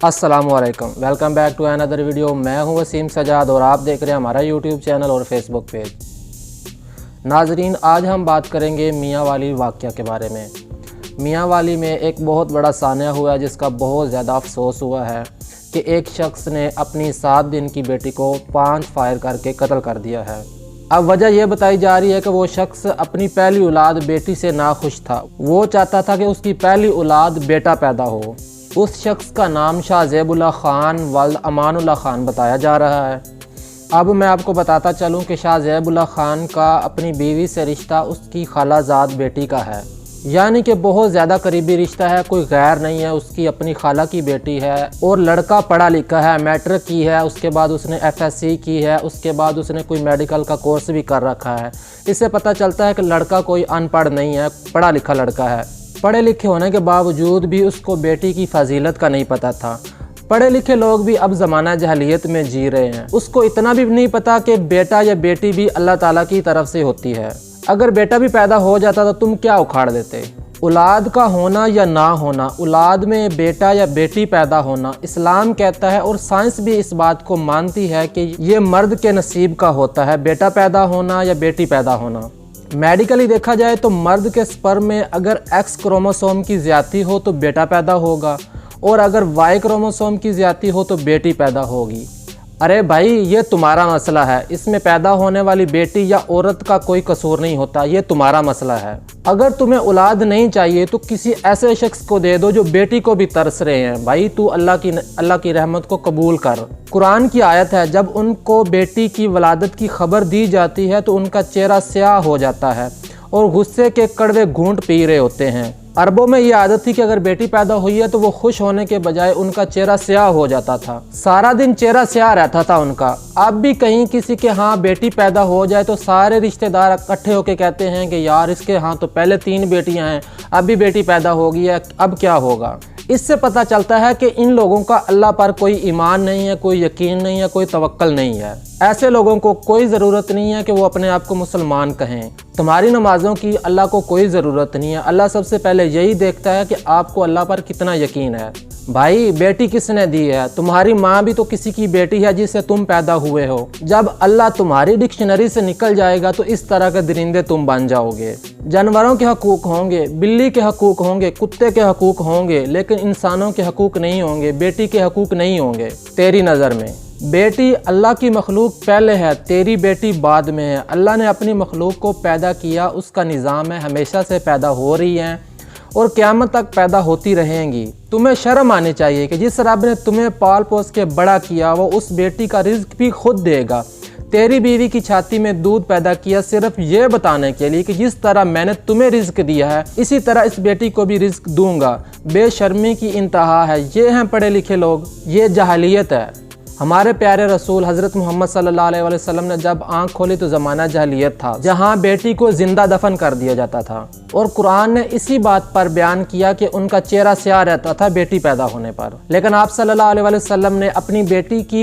अस्सलामुअलैकुम, welcome back to another video. मैं हूं वसीम सजाद और आप देख रहे हैं हमारा यूट्यूब चैनल और फेसबुक पेज। नाजरीन, आज हम बात करेंगे मियाँ वाली वाक़या के बारे में। मियाँ वाली में एक बहुत बड़ा सानिया हुआ है जिसका बहुत ज़्यादा अफसोस हुआ है कि एक शख्स ने अपनी 7 दिन की बेटी को 5 फायर करके कत्ल कर दिया है। अब वजह यह बताई जा रही है कि वो शख्स अपनी पहली औलाद बेटी से नाखुश था। वो चाहता था कि उसकी पहली औलाद बेटा पैदा हो। उस शख्स का नाम शाहज़ेबुल्लाह ख़ान वल्द अमानुल्लाह ख़ान बताया जा रहा है। अब मैं आपको बताता चलूं कि शाहज़ेबुल्लाह ख़ान का अपनी बीवी से रिश्ता उसकी खालाजाद बेटी का है, यानी कि बहुत ज़्यादा करीबी रिश्ता है, कोई गैर नहीं है। उसकी अपनी खाला की बेटी है और लड़का पढ़ा लिखा है, मैट्रिक की है, उसके बाद उसने FSC की है, उसके बाद उसने कोई मेडिकल का कोर्स भी कर रखा है। इससे पता चलता है कि लड़का कोई अनपढ़ नहीं है, पढ़ा लिखा लड़का है। पढ़े लिखे होने के बावजूद भी उसको बेटी की फजीलत का नहीं पता था। पढ़े लिखे लोग भी अब ज़माना जहलियत में जी रहे हैं। उसको इतना भी नहीं पता कि बेटा या बेटी भी अल्लाह ताला की तरफ से होती है। अगर बेटा भी पैदा हो जाता तो तुम क्या उखाड़ देते। औलाद का होना या ना होना, औलाद में बेटा या बेटी पैदा होना, इस्लाम कहता है और साइंस भी इस बात को मानती है कि ये मर्द के नसीब का होता है, बेटा पैदा होना या बेटी पैदा होना। मेडिकली देखा जाए तो मर्द के स्पर्म में अगर X क्रोमोसोम की ज़्यादती हो तो बेटा पैदा होगा और अगर Y क्रोमोसोम की ज़्यादती हो तो बेटी पैदा होगी। अरे भाई, ये तुम्हारा मसला है, इसमें पैदा होने वाली बेटी या औरत का कोई कसूर नहीं होता, ये तुम्हारा मसला है। अगर तुम्हें औलाद नहीं चाहिए तो किसी ऐसे शख्स को दे दो जो बेटी को भी तरस रहे हैं। भाई, तू अल्लाह की रहमत को कबूल कर। कुरान की आयत है, जब उनको बेटी की वलादत की खबर दी जाती है तो उनका चेहरा स्याह हो जाता है और गुस्से के कड़वे घूंट पी रहे होते हैं। अरबों में ये आदत थी कि अगर बेटी पैदा हुई है तो वो खुश होने के बजाय उनका चेहरा स्याह हो जाता था, सारा दिन चेहरा स्याह रहता था उनका। अब भी कहीं किसी के यहाँ बेटी पैदा हो जाए तो सारे रिश्तेदार इकट्ठे होकर कहते हैं कि यार इसके यहाँ तो पहले 3 बेटियाँ हैं, अब भी बेटी पैदा हो गई है, अब क्या होगा। इससे पता चलता है कि इन लोगों का अल्लाह पर कोई ईमान नहीं है, कोई यकीन नहीं है, कोई तवक्कल नहीं है। ऐसे लोगों को कोई ज़रूरत नहीं है कि वो अपने आप को मुसलमान कहें। तुम्हारी नमाज़ों की अल्लाह को कोई ज़रूरत नहीं है। अल्लाह सबसे पहले यही देखता है कि आपको अल्लाह पर कितना यकीन है। भाई, बेटी किसने दी है? तुम्हारी माँ भी तो किसी की बेटी है जिससे तुम पैदा हुए हो। जब अल्लाह तुम्हारी डिक्शनरी से निकल जाएगा तो इस तरह के दरिंदे तुम बन जाओगे। जानवरों के हकूक़ होंगे, बिल्ली के हकूक़ होंगे, कुत्ते के हकूक़ होंगे, लेकिन इंसानों के हकूक़ नहीं होंगे, बेटी के हकूक़ नहीं होंगे। तेरी नज़र में बेटी अल्लाह की मखलूक पहले है, तेरी बेटी बाद में है। अल्लाह ने अपनी मखलूक को पैदा किया, उसका निज़ाम है, हमेशा से पैदा हो रही हैं और क़यामत तक पैदा होती रहेंगी। तुम्हें शर्म आनी चाहिए कि जिस रब ने तुम्हें पाल पोस के बड़ा किया वो उस बेटी का रिज्क भी खुद देगा। तेरी बीवी की छाती में दूध पैदा किया सिर्फ ये बताने के लिए कि जिस तरह मैंने तुम्हें रिज्क दिया है इसी तरह इस बेटी को भी रिज्क दूंगा। बेशर्मी की इंतहा है। ये हैं पढ़े लिखे लोग, ये जहालियत है। हमारे प्यारे रसूल हज़रत मोहम्मद सल्लल्लाहु अलैहि वसल्लम ने जब आँख खोली तो ज़माना जहलियत था, जहाँ बेटी को ज़िंदा दफन कर दिया जाता था। और कुरान ने इसी बात पर बयान किया कि उनका चेहरा स्याह रहता था बेटी पैदा होने पर। लेकिन आप सल्लल्लाहु अलैहि वसल्लम ने अपनी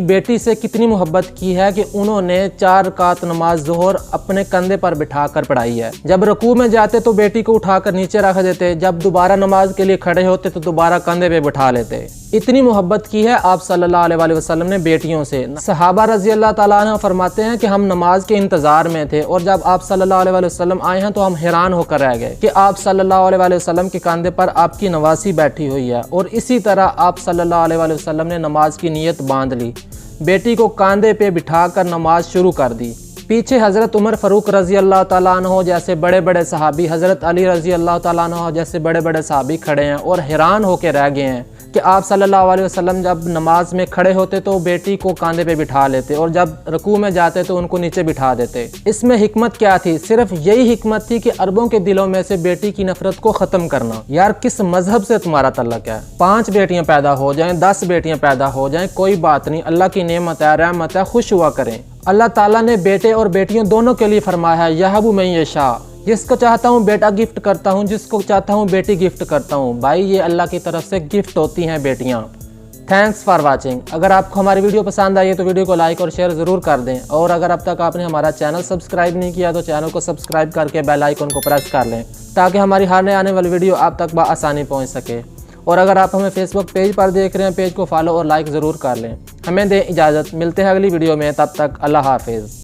बेटी से कितनी मोहब्बत की है कि उन्होंने 4 रकात नमाज ज़ोहर अपने कंधे पर बिठा कर पढ़ाई है। जब रकू में जाते तो बेटी को उठाकर नीचे रख देते, जब दोबारा नमाज के लिए खड़े होते तो दोबारा कंधे पे बिठा लेते। इतनी मोहब्बत की है आप सल्लल्लाहु अलैहि वसल्लम ने बेटियों से। सहाबा रज़ी अल्लाह ताला अन्हुम फरमाते हैं कि हम नमाज के इंतज़ार में थे और जब आप सल्लल्लाहु अलैहि वसल्लम आए हैं तो हम हैरान होकर रह गए कि आप सल्लल्लाहु अलैहि वसल्लम के कंधे पर आपकी नवासी बैठी हुई है। और इसी तरह आप सल्लल्लाहु अलैहि वसल्लम ने नमाज की नीयत बांध ली, बेटी को कंधे पे बिठाकर नमाज शुरू कर दी। पीछे हज़रत उमर फ़ारूक रज़ी अल्लाह ताला अन्हु जैसे बड़े बड़े सहाबी, हज़रत अली रज़ी अल्लाह ताला अन्हु जैसे बड़े बड़े सहाबी खड़े हैं और हैरान होकर रह गए हैं कि आप सल्लल्लाहु अलैहि वसल्लम जब नमाज में खड़े होते तो बेटी को कंधे पे बिठा लेते और जब रुकू में जाते तो उनको नीचे बिठा देते। इसमें हिकमत क्या थी? सिर्फ यही हिकमत थी कि अरबों के दिलों में से बेटी की नफरत को ख़त्म करना। यार, किस मजहब से तुम्हारा तल्लक है? 5 बेटियां पैदा हो जाएं, 10 बेटियां पैदा हो जाएं, कोई बात नहीं, अल्लाह की नेमत है, रहमत है, खुश हुआ करें। अल्लाह ताला ने बेटे और बेटियों दोनों के लिए फरमाया है, यहबु मन यशा, जिसको चाहता हूँ बेटा गिफ्ट करता हूँ, जिसको चाहता हूँ बेटी गिफ्ट करता हूँ। भाई, ये अल्लाह की तरफ से गिफ्ट होती हैं बेटियाँ। Thanks for watching. अगर आपको हमारी वीडियो पसंद आई है तो वीडियो को लाइक और शेयर ज़रूर कर दें और अगर अब तक आपने हमारा चैनल सब्सक्राइब नहीं किया तो चैनल को सब्सक्राइब करके बेल आइकन को प्रेस कर लें ताकि हमारी हर नए आने वाली वीडियो आप तक बआसानी पहुँच सके। और अगर आप हमें फेसबुक पेज पर देख रहे हैं, पेज को फॉलो और लाइक ज़रूर कर लें। हमें दें इजाज़त, मिलते हैं अगली वीडियो में, तब तक अल्लाह हाफिज़।